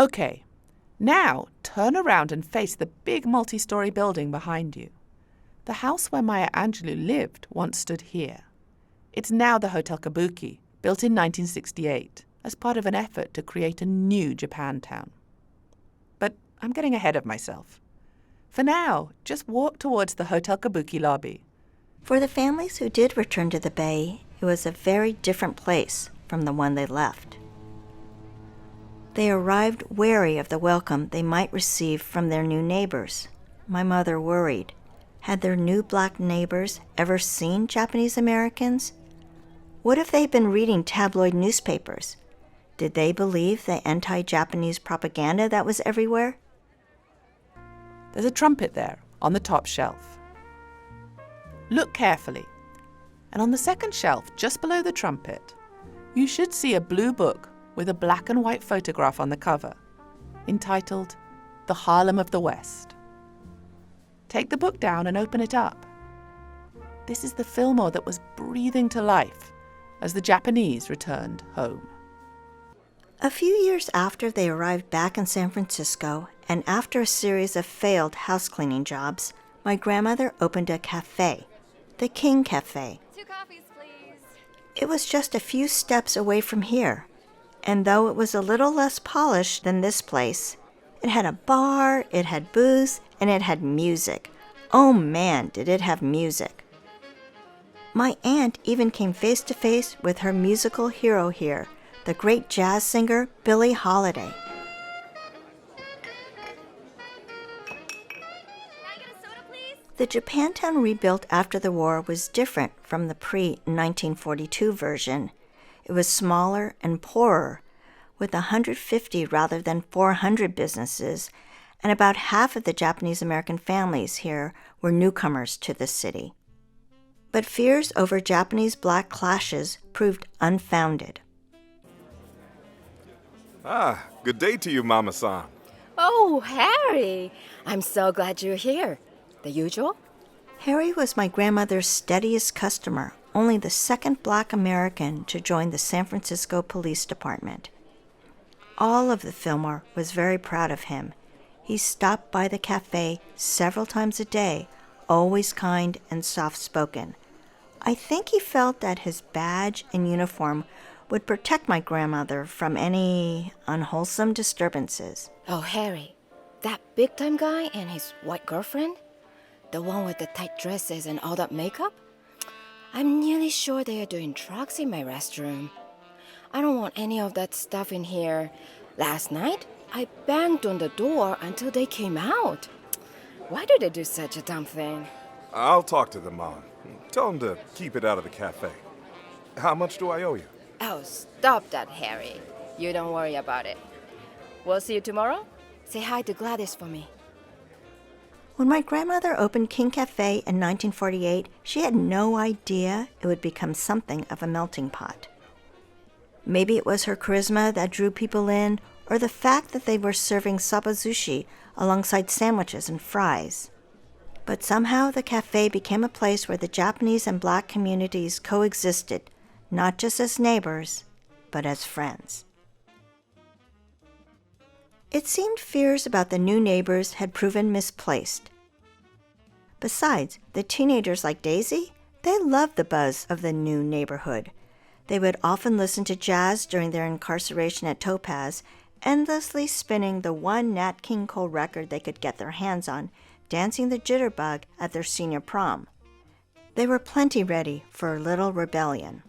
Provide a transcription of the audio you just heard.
Okay, now turn around and face the big multi-story building behind you. The house where Maya Angelou lived once stood here. It's now the Hotel Kabuki, built in 1968, as part of an effort to create a new Japantown. But I'm getting ahead of myself. For now, just walk towards the Hotel Kabuki lobby. For the families who did return to the Bay, it was a very different place from the one they left. They arrived wary of the welcome they might receive from their new neighbors. My mother worried. Had their new black neighbors ever seen Japanese Americans? What if they'd been reading tabloid newspapers? Did they believe the anti-Japanese propaganda that was everywhere? There's a trumpet there, on the top shelf. Look carefully, and on the second shelf, just below the trumpet, you should see a blue book with a black and white photograph on the cover, entitled The Harlem of the West. Take the book down and open it up. This is the Fillmore that was breathing to life as the Japanese returned home. A few years after they arrived back in San Francisco, and after a series of failed house-cleaning jobs, my grandmother opened a cafe, the King Cafe. 2 coffees, please. It was just a few steps away from here, and though it was a little less polished than this place, it had a bar, it had booze, and it had music. Oh man, did it have music. My aunt even came face to face with her musical hero here, the great jazz singer Billie Holiday. The Japantown rebuilt after the war was different from the pre-1942 version. It was smaller and poorer, with 150 rather than 400 businesses, and about half of the Japanese American families here were newcomers to the city. But fears over Japanese-black clashes proved unfounded. Ah, good day to you, Mama-san. Oh, Harry! I'm so glad you're here. The usual? Harry was my grandmother's steadiest customer, only the second black American to join the San Francisco Police Department. All of the Fillmore was very proud of him. He stopped by the cafe several times a day, always kind and soft-spoken. I think he felt that his badge and uniform would protect my grandmother from any unwholesome disturbances. Oh, Harry, that big-time guy and his white girlfriend? The one with the tight dresses and all that makeup? I'm nearly sure they are doing drugs in my restroom. I don't want any of that stuff in here. Last night, I banged on the door until they came out. Why do they do such a dumb thing? I'll talk to them, Mom. Tell them to keep it out of the cafe. How much do I owe you? Oh, stop that, Harry. You don't worry about it. We'll see you tomorrow. Say hi to Gladys for me. When my grandmother opened King Cafe in 1948, she had no idea it would become something of a melting pot. Maybe it was her charisma that drew people in, or the fact that they were serving sabazushi alongside sandwiches and fries. But somehow the cafe became a place where the Japanese and black communities coexisted, not just as neighbors, but as friends. It seemed fears about the new neighbors had proven misplaced. Besides, the teenagers like Daisy, they loved the buzz of the new neighborhood. They would often listen to jazz during their incarceration at Topaz, endlessly spinning the one Nat King Cole record they could get their hands on, dancing the jitterbug at their senior prom. They were plenty ready for a little rebellion.